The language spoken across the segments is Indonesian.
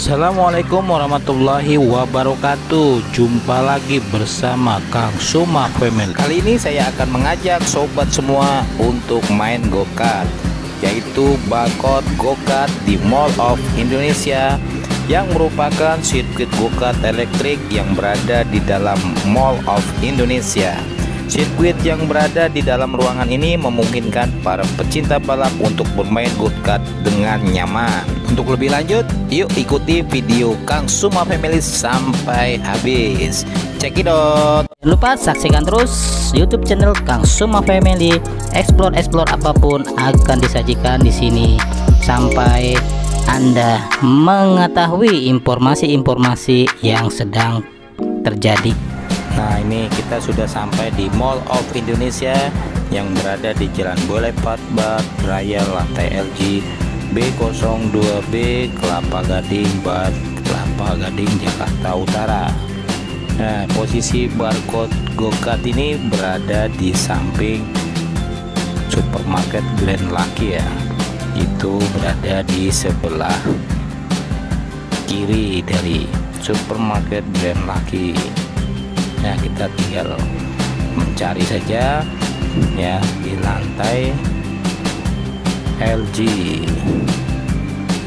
Assalamualaikum warahmatullahi wabarakatuh. Jumpa lagi bersama Kang Suma Family. Kali ini saya akan mengajak sobat semua untuk main go-kart, yaitu Barcode Go-Kart di Mall of Indonesia, yang merupakan sirkuit go-kart elektrik yang berada di dalam Mall of Indonesia. Sirkuit yang berada di dalam ruangan ini memungkinkan para pecinta balap untuk bermain go-kart dengan nyaman. Untuk lebih lanjut, yuk ikuti video Kang Suma Family sampai habis. Check it out. Jangan lupa saksikan terus YouTube channel Kang Suma Family. Explore apapun akan disajikan di sini sampai Anda mengetahui informasi-informasi yang sedang terjadi. Nah, ini kita sudah sampai di Mall of Indonesia yang berada di Jalan Boulevard Barat Raya lantai LG B02B Kelapa Gading, Jakarta Utara. Nah, posisi Barcode Go-Kart ini berada di samping supermarket Grand Lucky ya. Itu berada di sebelah kiri dari supermarket Grand Lucky. Nah, kita tinggal mencari saja ya di lantai LG.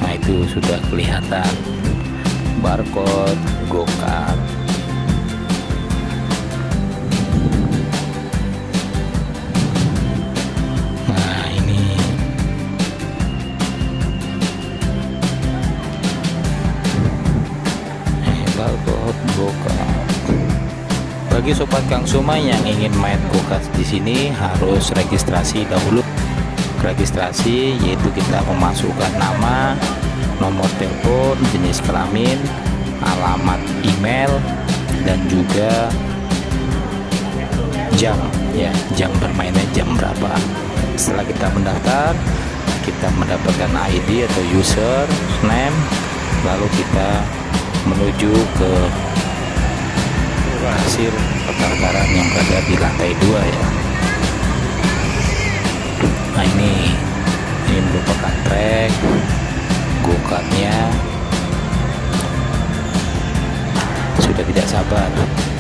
Nah, itu sudah kelihatan Barcode Go-Kart. Nah, ini Barcode Go-Kart. Bagi sobat Kang Suma yang ingin main go-kart di sini harus registrasi dahulu. Registrasi yaitu kita memasukkan nama, nomor telepon, jenis kelamin, alamat email, dan juga jam ya, jam bermainnya jam berapa. Setelah kita mendaftar, kita mendapatkan ID atau user name, lalu kita menuju ke hasil pendaftaran yang berada di lantai 2 ya. Nah, ini merupakan track go-kartnya. Sudah tidak sabar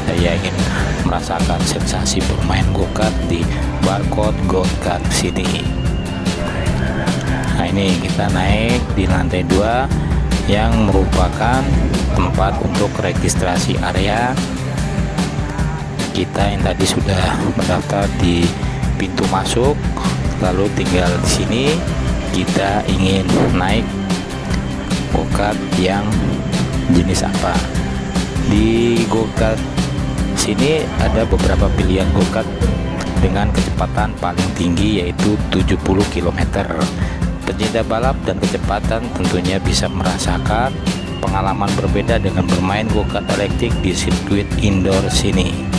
saya ingin merasakan sensasi bermain go-kart di Barcode Go-Kart sini. Nah, ini kita naik di lantai 2 yang merupakan tempat untuk registrasi area. Kita yang tadi sudah mendaftar di pintu masuk, lalu tinggal di sini kita ingin naik go-kart yang jenis apa. Di go-kart sini ada beberapa pilihan go-kart dengan kecepatan paling tinggi yaitu 70 km. Pecinta balap dan kecepatan tentunya bisa merasakan pengalaman berbeda dengan bermain go-kart elektrik di sirkuit indoor sini.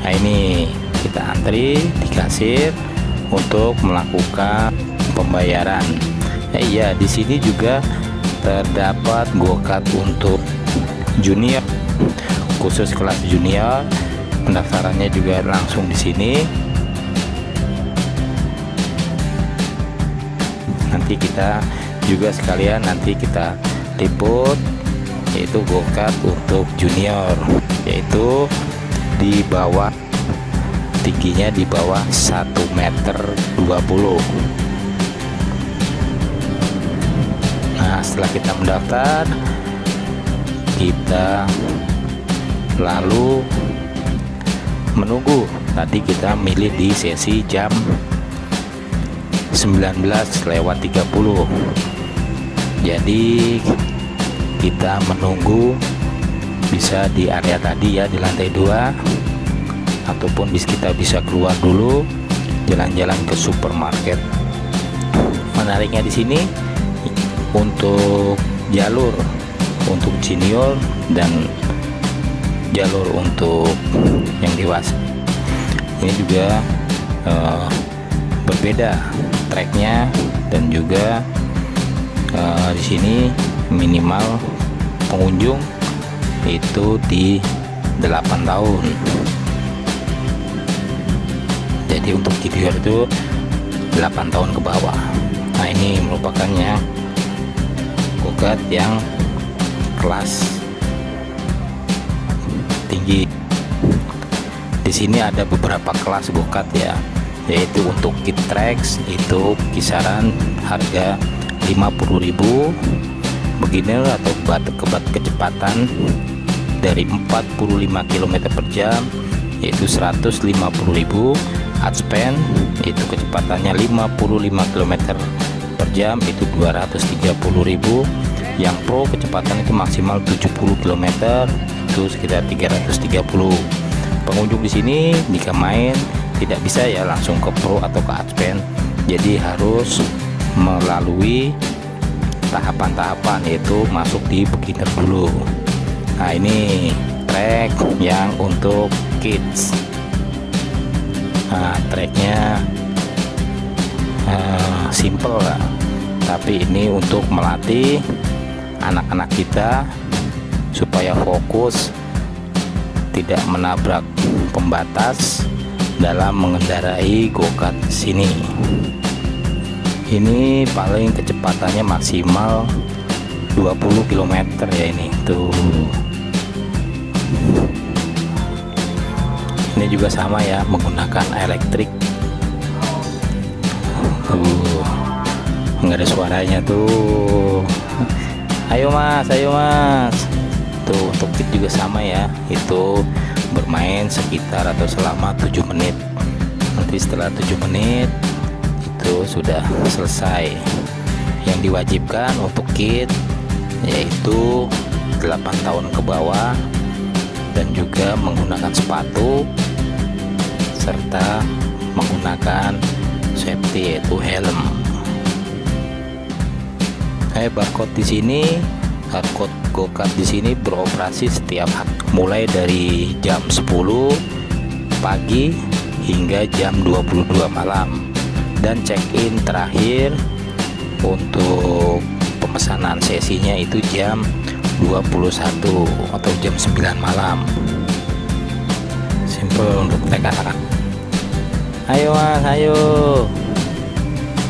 Nah, ini kita antri di kasir untuk melakukan pembayaran. Iya, di sini juga terdapat go-kart untuk junior, khusus kelas junior. Pendaftarannya juga langsung di sini. Nanti kita juga sekalian kita liput, yaitu go-kart untuk junior, yaitu di bawah, tingginya di bawah 1,20 meter. Nah, setelah kita mendaftar, kita lalu menunggu. Tadi kita milih di sesi jam 19:30. Jadi kita menunggu bisa di area tadi ya, di lantai 2, ataupun kita bisa keluar dulu jalan-jalan ke supermarket. Menariknya di sini untuk jalur untuk junior dan jalur untuk yang dewasa ini juga berbeda treknya, dan juga di sini minimal pengunjung itu di 8 tahun. Jadi untuk junior itu 8 tahun ke bawah. Nah, ini merupakannya go-kart yang kelas tinggi. Di sini ada beberapa kelas go-kart ya, yaitu untuk kit tracks itu kisaran harga 50.000, beginner atau kecepatan dari 45 km per jam yaitu 150.000, outspan itu kecepatannya 55 km per jam itu 230.000, yang pro kecepatan itu maksimal 70 km itu sekitar 330. Pengunjung di sini jika main tidak bisa ya langsung ke pro atau ke outspan, jadi harus melalui tahapan-tahapan, yaitu masuk di beginner dulu. Nah, ini track yang untuk kids. Nah, tracknya simple lah, tapi ini untuk melatih anak-anak kita supaya fokus tidak menabrak pembatas dalam mengendarai go-kart sini. Ini paling kecepatannya maksimal 20 km ya, ini tuh. Ini juga sama ya, menggunakan elektrik. Nggak ada suaranya tuh. Ayo mas, ayo mas. Tuh, untuk kit juga sama ya, itu bermain sekitar atau selama 7 menit. Nanti setelah 7 menit itu sudah selesai. Yang diwajibkan untuk kit yaitu 8 tahun ke bawah, dan juga menggunakan sepatu serta menggunakan safety yaitu helm. Barcode di sini, barcode go-kart di sini beroperasi setiap hari mulai dari jam 10 pagi hingga jam 22 malam, dan check-in terakhir untuk pemesanan sesinya itu jam 21 atau jam 9 malam. Simple untuk anak-anak. Ayo mas, ayo.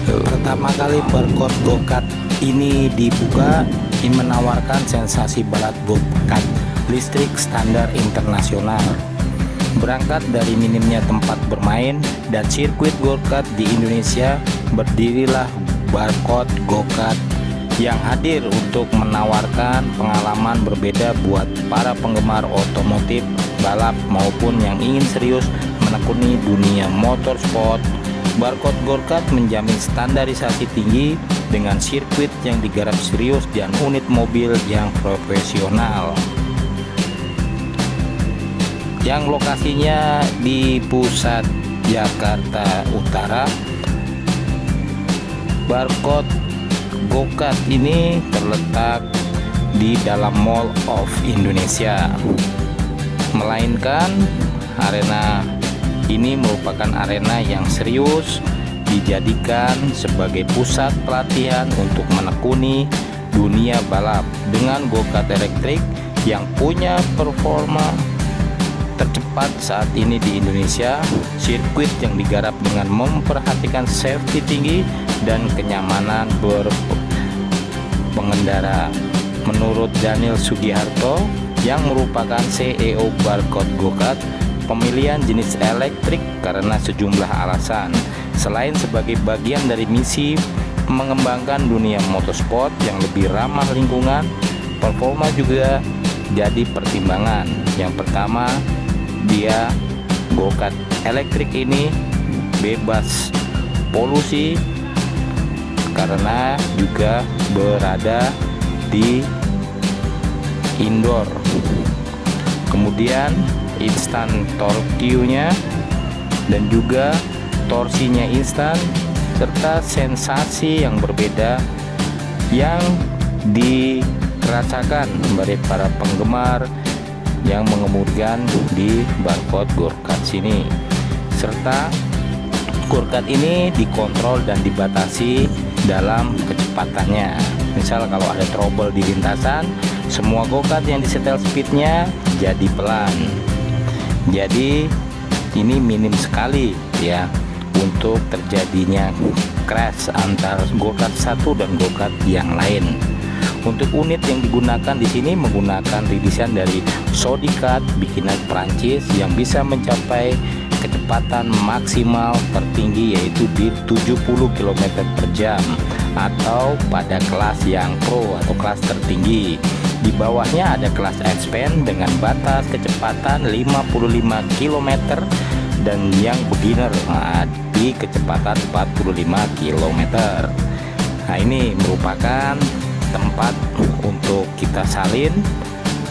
Pertama kali barcode go-kart ini dibuka, ini menawarkan sensasi balap go-kart listrik standar internasional. Berangkat dari minimnya tempat bermain dan sirkuit go-kart di Indonesia, berdirilah barcode go-kart yang hadir untuk menawarkan pengalaman berbeda buat para penggemar otomotif balap maupun yang ingin serius menekuni dunia motorsport. Barcode go-kart menjamin standarisasi tinggi dengan sirkuit yang digarap serius dan unit mobil yang profesional, yang lokasinya di pusat Jakarta Utara. Barcode go-kart ini terletak di dalam Mall of Indonesia, melainkan arena ini merupakan arena yang serius dijadikan sebagai pusat pelatihan untuk menekuni dunia balap dengan go-kart elektrik yang punya performa tercepat saat ini di Indonesia. Sirkuit yang digarap dengan memperhatikan safety tinggi dan kenyamanan pengendara. Menurut Daniel Sugiharto yang merupakan CEO Barcode go-kart, pemilihan jenis elektrik karena sejumlah alasan. Selain sebagai bagian dari misi mengembangkan dunia motorsport yang lebih ramah lingkungan, performa juga jadi pertimbangan. Yang pertama, dia go-kart elektrik ini bebas polusi karena juga berada di indoor. Kemudian instan torque-nya dan juga torsinya instan, serta sensasi yang berbeda yang dirasakan dari para penggemar yang mengemudikan di barcode go-kart sini. Serta go-kart ini dikontrol dan dibatasi dalam kecepatannya. Misal kalau ada trouble di lintasan, semua go-kart yang disetel speednya jadi pelan. Jadi ini minim sekali ya untuk terjadinya crash antara go-kart satu dan go-kart yang lain. Untuk unit yang digunakan di sini menggunakan rilisan dari Sodicat bikinan Prancis yang bisa mencapai kecepatan maksimal tertinggi yaitu di 70 km per jam atau pada kelas yang pro atau kelas tertinggi. Di bawahnya ada kelas expand dengan batas kecepatan 55 km dan yang beginner di kecepatan 45 km. Nah, ini merupakan tempat untuk kita salin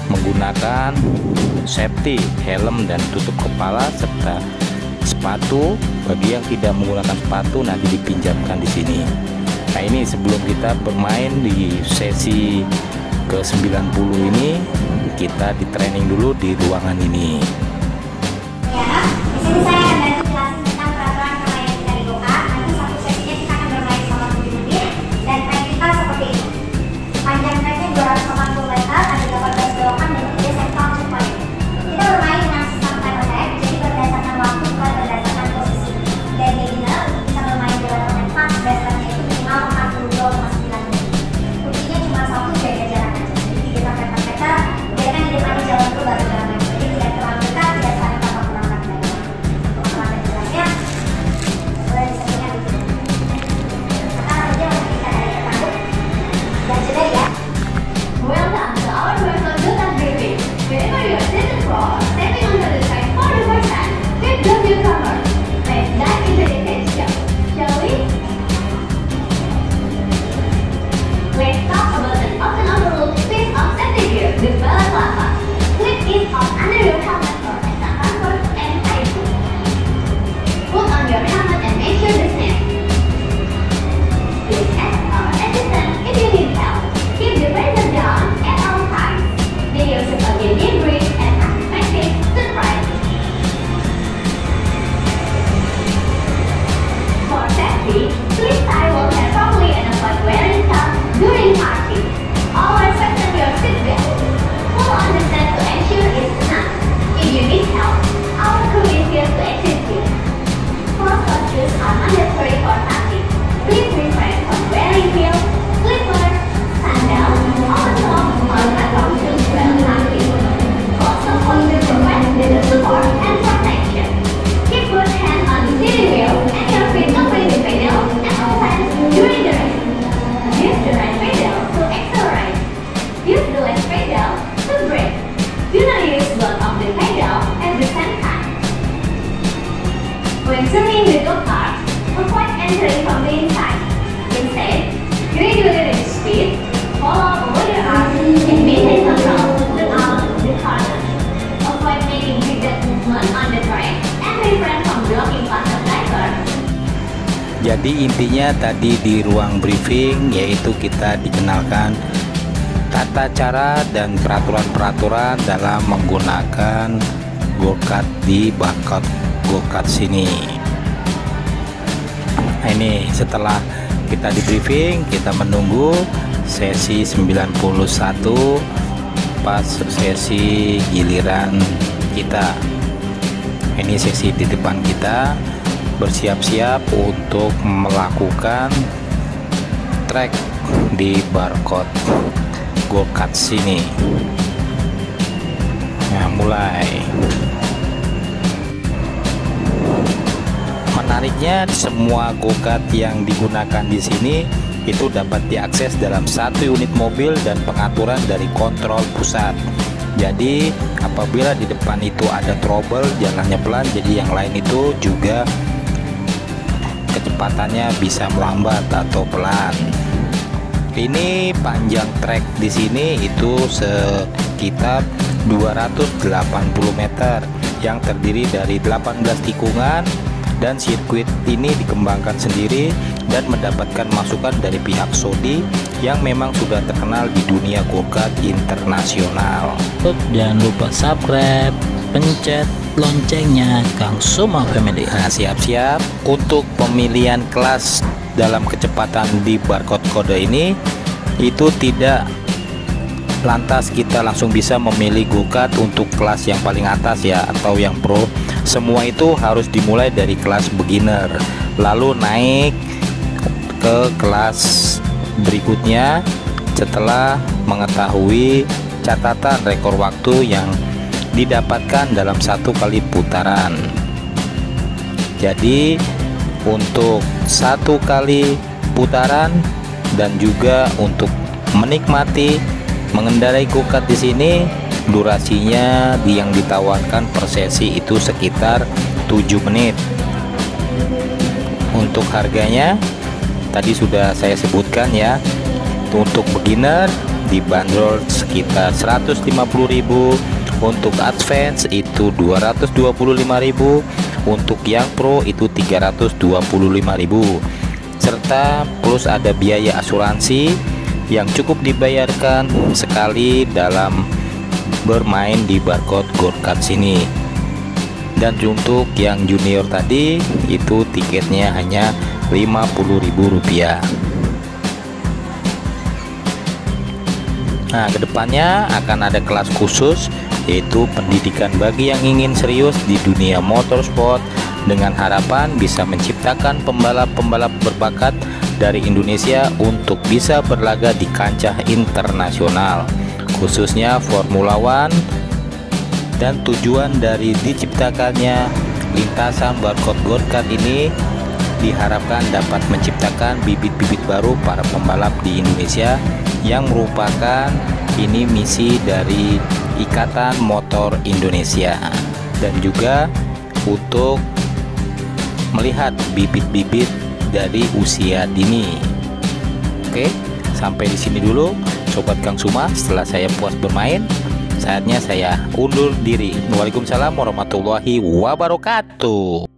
menggunakan safety, helm dan tutup kepala serta sepatu. Bagi yang tidak menggunakan sepatu nanti dipinjamkan di sini. Nah, ini sebelum kita bermain di sesi ke-90 ini, kita di training dulu di ruangan ini. Ya, di sini saya akan bantu jelasin tentang peraturan permainan kita di go-kart. Nanti satu sesinya kita akan bermain selama 7 menit dan track kita seperti ini. Panjang tracknya 280 meter, ada 18 belokan dan 3 central checkpoint. Kita bermain dengan sistem time attack, jadi berdasarkan waktu bukan berdasarkan posisi. Dan beginner bisa bermain dengan advance, baseline-nya itu minimal 42,9 menit. Kuncinya cuma satu, jaga jarak aja. Jadi 3-4 meter, biarkan di depannya jalan dulu baru jalan lagi. Jadi tidak terlalu dekat, tidak saling tapak-tapak dari untuk kelas jelasnya boleh disampaikan di sini. Sekarang aja untuk kita dari takut dan jeda ya. Welcome to our virtual go-kart briefing. Wherever you are sitting for or stepping onto the track for the first time, grab the newcomer. Let's dive into the picture, shall we? Let's talk about an often overlooked piece of safety gear, the balaclava. Clip it on under your helmet for extra comfort and safety. Put on your helmet and make sure the snap. Please ask our assistant if you need help. Keep the pressure down at all times. Then use it again in breathe and unexpected surprise. For safety, please tie your hair properly and avoid wearing cuffs during party. Always fasten your seatbelt. Pull on the seat to ensure it's snug. If you need help, our crew is here to assist you. Closed-toe shoes are mandatory for party. Please refrain from wearing heels, slippers, sandals, open-toe, or platform shoes while party. Closed-toe posture provides better support and protection. Keep both hands on the steering wheel and your feet over the pedal at all times during the race. Use the right pedal to accelerate. Use the left pedal to brake. Do not use both of the pedal at the same time. When turning the go-kart, avoid entering from the inside. Instead, gradually reduce speed, follow over your arms, and maintain control throughout the corner. Avoid making big movement on the track and refrain from blocking passer driver. Jadi intinya tadi di ruang briefing yaitu kita dikenalkan tata cara dan peraturan-peraturan dalam menggunakan go-kart di Barcode go-kart sini. Nah, ini setelah kita di briefing, kita menunggu sesi 91 pas sesi giliran kita. Ini sesi di depan kita bersiap-siap untuk melakukan track di Barcode go-kart sini. Nah, mulai. Menariknya semua go-kart yang digunakan di sini itu dapat diakses dalam satu unit mobil dan pengaturan dari kontrol pusat. Jadi apabila di depan itu ada trouble, jalannya pelan, jadi yang lain itu juga kecepatannya bisa melambat atau pelan. Ini panjang trek di sini itu sekitar 280 meter yang terdiri dari 18 tikungan, dan sirkuit ini dikembangkan sendiri dan mendapatkan masukan dari pihak Sodi yang memang sudah terkenal di dunia go-kart internasional. Jangan lupa subscribe, pencet loncengnya Kang Suma Family. Nah, siap-siap untuk pemilihan kelas dalam kecepatan di Barcode kode ini, itu tidak lantas kita langsung bisa memilih go-kart untuk kelas yang paling atas ya atau yang pro. Semua itu harus dimulai dari kelas beginner, lalu naik ke kelas berikutnya setelah mengetahui catatan rekor waktu yang didapatkan dalam satu kali putaran. Jadi untuk satu kali putaran dan juga untuk menikmati mengendarai go-kart di sini, durasinya yang ditawarkan per sesi itu sekitar 7 menit. Untuk harganya tadi sudah saya sebutkan ya. Untuk beginner dibanderol sekitar 150.000, untuk advance itu 225.000, untuk yang pro itu 325.000, serta plus ada biaya asuransi yang cukup dibayarkan sekali dalam bermain di barcode go-kart sini. Dan untuk yang junior tadi itu tiketnya hanya Rp50.000. Nah, kedepannya akan ada kelas khusus, yaitu pendidikan bagi yang ingin serius di dunia motorsport, dengan harapan bisa menciptakan pembalap-pembalap berbakat dari Indonesia untuk bisa berlaga di kancah internasional, khususnya Formula One. Dan tujuan dari diciptakannya lintasan barcode go-kart ini diharapkan dapat menciptakan bibit-bibit baru para pembalap di Indonesia, yang merupakan ini misi dari Ikatan Motor Indonesia, dan juga untuk melihat bibit-bibit dari usia dini. Oke, sampai di sini dulu Sobat Kang Suma. Setelah saya puas bermain, saatnya saya undur diri. Waalaikumsalam warahmatullahi wabarakatuh.